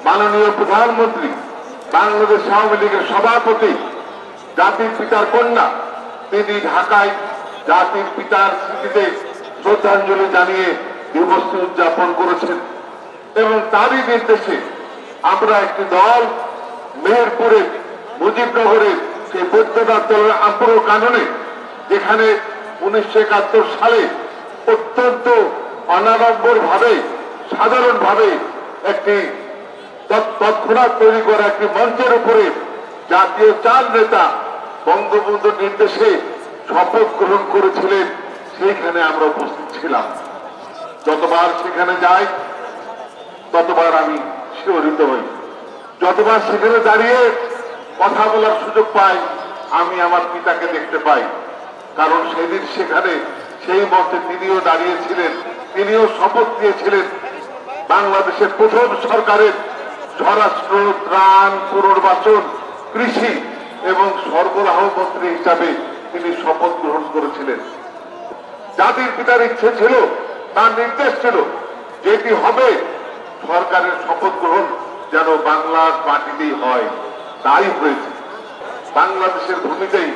মাননীয় প্রধানমন্ত্রী, বাংলাদেশ আওয়ামী লীগের সভাপতি, জাতির পিতার কন্যা, তিনি ঢাকায় জাতির পিতার স্মৃতিতে শ্রদ্ধাঞ্জলি জানিয়ে দিবসটি উদযাপন করেছেন এবং তারই নির্দেশে আমরা একটি দল মেহেরপুরে মুজিবনগরের সেই বৈদ্যনাথ দলের আম্পুর কাননে, যেখানে 1971 সালে অত্যন্ত অনাড়ম্বর ভাবে সাধারণ ভাবে একটি তৎক্ষণাৎ তৈরি করা একটি মঞ্চের উপরে জাতীয় 4 নেতা বঙ্গবন্ধুর নির্দেশে শপথ গ্রহণ করেছিলেন, সেইখানে আমরা উপস্থিত ছিলাম। যতবার সেখানে যাই ততবার আমি শিহরিত হই, যতবার সেখানে দাঁড়িয়ে কথা বলার সুযোগ পাই আমি আমার পিতাকে দেখতে পাই। কারণ সেদিন সেখানে সেই মঞ্চে তিনিও দাঁড়িয়েছিলেন, তিনিও শপথ নিয়েছিলেন। বাংলাদেশের প্রথম সরকারের স্বরাষ্ট্র, ত্রাণ, পুনর্বাসন, কৃষি এবং সরবরাহ মন্ত্রী হিসাবে তিনি শপথ গ্রহণ করেছিলেন। জাতির পিতার ইচ্ছে ছিল, তার নির্দেশ ছিল, যেটি হবে সরকারের শপথ গ্রহণ যেন বাংলার মাটিতেই হয়। তাই হয়েছে। বাংলাদেশের ভূমিতেই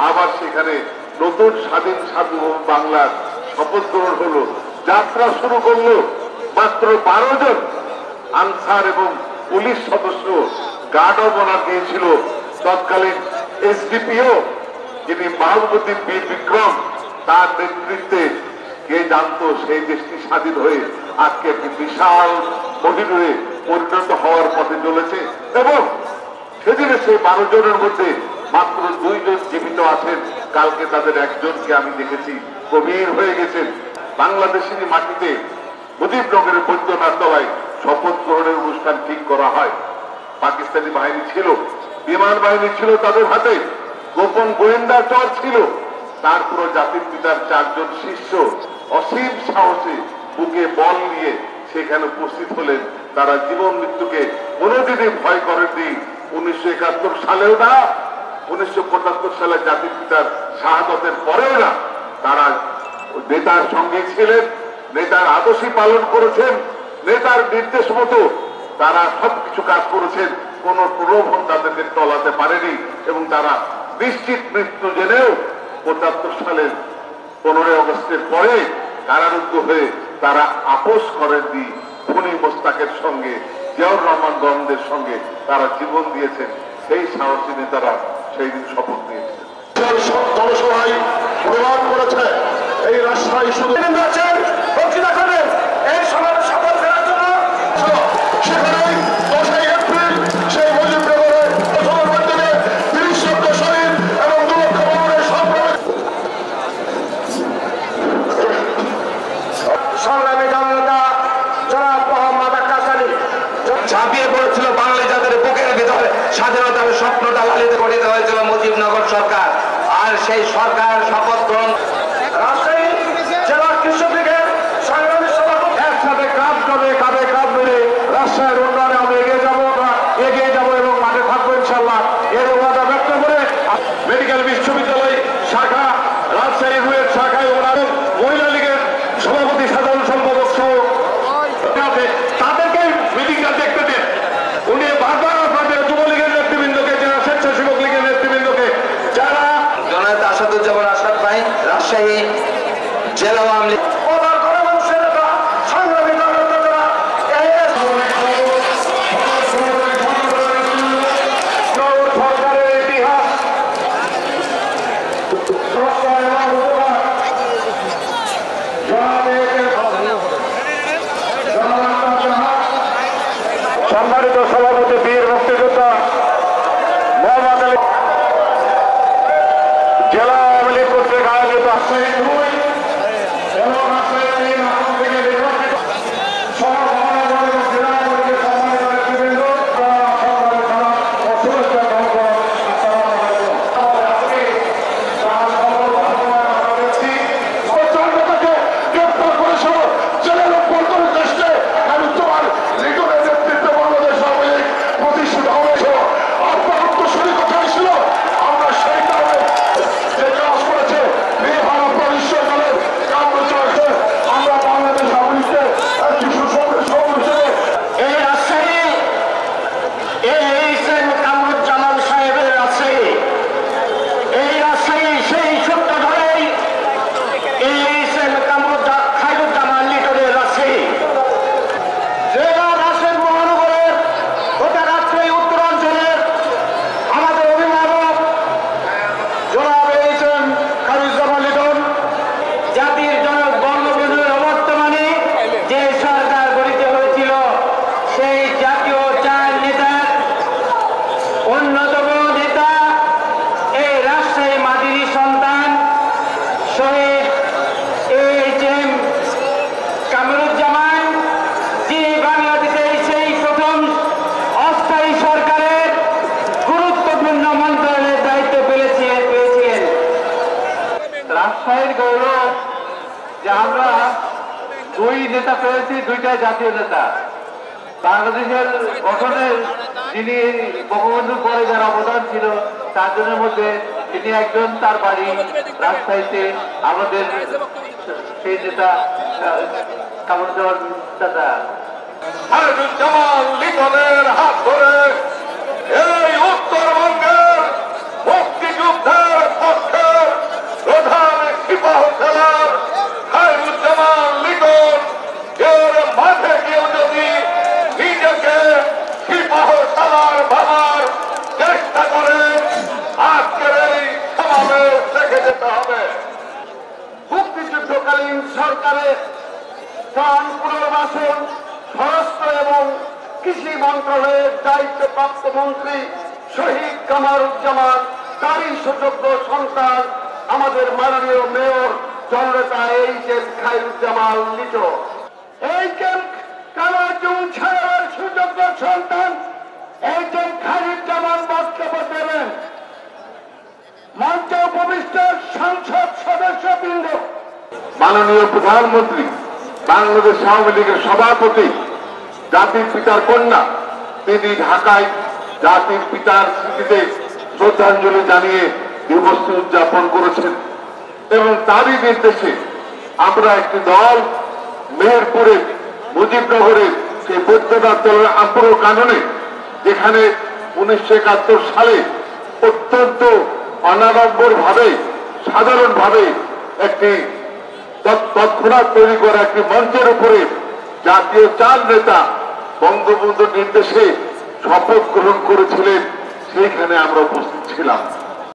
আবার সেখানে নতুন স্বাধীন সার্বভৌম বাংলার শপথ গ্রহণ হলো। যাত্রা শুরু করলো মাত্র 12 জন আনসার এবং পুলিশ সদস্য, গার্ড অব অনার দিয়েছিল তৎকালীন এসডিপিও, যিনি মাহবুবুদ্দিন বীর বিক্রম, তার নেতৃত্বে। কে জানতো সেই দেশটি স্বাধীন হয়ে আজকে একটি বিশাল মহিনুরে পরিণত হওয়ার পথে চলেছে। এবং সেদিনে সেই 12 জনের মধ্যে মাত্র 2 জন জীবিত আছেন। কালকে তাদের একজনকে আমি দেখেছি গভীর হয়ে গেছেন। বাংলাদেশের মাটিতে মুজিবনগরের বৈদ্যনাথ তলায় শপথ গ্রহণের অনুষ্ঠান ঠিক করা হয়। পাকিস্তানি বাহিনী ছিল, বিমান বাহিনী ছিল তাদের হাতে, গোপন গোয়েন্দা চর ছিল। তারপর জাতির পিতার 4 জন শিষ্য অসীম সাহসে বুকে বল নিয়ে সেখানে উপস্থিত হলেন। তারা জীবন মৃত্যুকে কোনোদিনই ভয় করেননি। 1971 সালেও না, 1975 সালে জাতির পিতার শাহাদতের পরেও না। তারা নেতার সঙ্গে ছিলেন, নেতার আদর্শই পালন করেছেন, নেতার নির্দেশ মতো তারা সবকিছু কাজ করেছেন। কোন প্রলোভন তাদেরকে টলাতে পারেনি এবং তারা নিশ্চিত মৃত্যু জেনেও 75 সালের 15 আগস্টের পরে কারারুদ্ধ হয়ে তারা আপোষ করেননি। খুনি মোস্তাকের সঙ্গে, জিয়াউর রহমান গণদের সঙ্গে তারা জীবন দিয়েছেন। সেই সাহসী নেতারা সেই দিন শপথ নিয়েছিলেন। জনসভায় প্রমাণ করেছে এই রাস্তায় শুধু বক্তৃতা করেন এই সভার শপথ ফেরার জন্য। সেখানেই 10 এপ্রিল সেই মুজিবনগরের প্রথমের মাধ্যমে 30 লক্ষ শহীদ এবং 2 লক্ষ ভবনের সংগ্রামী জনতা জনাব মোহাম্মদ আক্কাস আলী ঝাঁপিয়ে পড়েছিল বাঙালি জাতির বুকের ভিতরে। স্বাধীনতার স্বপ্নটা লালিত গঠিত হয়েছিল মুজিবনগর সরকার। আর সেই সরকার শপথ গ্রহণ রাজশাহী জেলা কৃষক লীগের সংগ্রামী সভাপতি একসাথে কাজ করে, কাঁধে কাঁধ মিলে রাজশাহীর উন্নয়নে আমরা এগিয়ে যাব এবং মাঠে থাকবো ইনশাল্লাহ। এর ওয়াদা ব্যক্ত করে মেডিকেল বিশ্ববিদ্যালয় শাখা, রাজশাহী রুয়েট শাখায় ওনাদের মহিলা লীগের সভাপতি, সাধারণ সম্পাদক সহ তাদেরকে মিটিংটা দেখতে দেন। উনি বারবার আপনাদের যুবলীগের নেতৃবৃন্দকে, যারা স্বেচ্ছাসেবক লীগের নেতৃবৃন্দকে, যারা জনতা আসাদুজ্জামান আসাদ ভাই রাজশাহী জেলা আওয়ামী লীগ সম্মানিত সভাপতি বীর মুক্তিযোদ্ধা মোহাম্মদ আলী, জেলা আওয়ামী লীগ কর্তৃক আয়োজিত রাজশাহী 2 এবং রাজশাহী 3 আসন থেকে নির্বাচিত আমরা সেই কারণে যে কাজ করেছে যে আমরা দুই নেতা পেয়েছি, দুইটাই জাতীয় নেতা। বাংলাদেশের গঠনের যিনি বঙ্গবন্ধুর পরে যার অবদান ছিল চারজনের মধ্যে তিনি একজন, তার বাড়ি রাজশাহীতে। আমাদের সেই নেতা কামরুজ্জামান দাদা খায়রুজ্জামান লিটনের হাত ধরে এই উত্তরবঙ্গের মুক্তিযুদ্ধের পক্ষের প্রধান সিপাহ সালার খায়রুজ্জামান লিটন এর মাঝে কেউ যদি নিজেকে সিপাহ সালার ভাবার চেষ্টা করে আজকের এই সমাবেশ দেখে যেতে হবে। মুক্তিযুদ্ধকালীন সরকারের ত্রাণ পুনর্বাসন, স্বরাষ্ট্র এবং কৃষি মন্ত্রণালয়ের দায়িত্বপ্রাপ্ত মন্ত্রী শহীদ কামারুজ্জামান তারই সুযোগ্য সন্তান আমাদের মাননীয় মেয়র জননেতা এইচ.এম. খায়রুজ্জামান লিটন। এইচ.এম. কামারুজ্জামান সাহেবের সুযোগ্য সন্তান এইচ.এম. খায়রুজ্জামান বক্তব্য দেবেন। মঞ্চে উপবিষ্ট সংসদ সদস্যবৃন্দ, মাননীয় প্রধানমন্ত্রী, বাংলাদেশ আওয়ামী লীগের সভাপতি, জাতির পিতার কন্যা, তিনি ঢাকায় জাতির পিতার স্মৃতিতে শ্রদ্ধাঞ্জলি জানিয়ে দিবসটি উদযাপন করেছেন এবং তারই নির্দেশে আমরা একটি দল মেহেরপুরে মুজিবনগরে সেই বৈদ্যনাথ দলের আম্পুর কাননে, যেখানে 1971 সালে অত্যন্ত অনাড়ম্বর ভাবে সাধারণভাবে একটি তৎক্ষণাৎ তৈরি করা একটি মঞ্চের উপরে জাতীয় চার নেতা বঙ্গবন্ধুর নির্দেশে শপথ গ্রহণ করেছিলেন, সেইখানে আমরা উপস্থিত ছিলাম।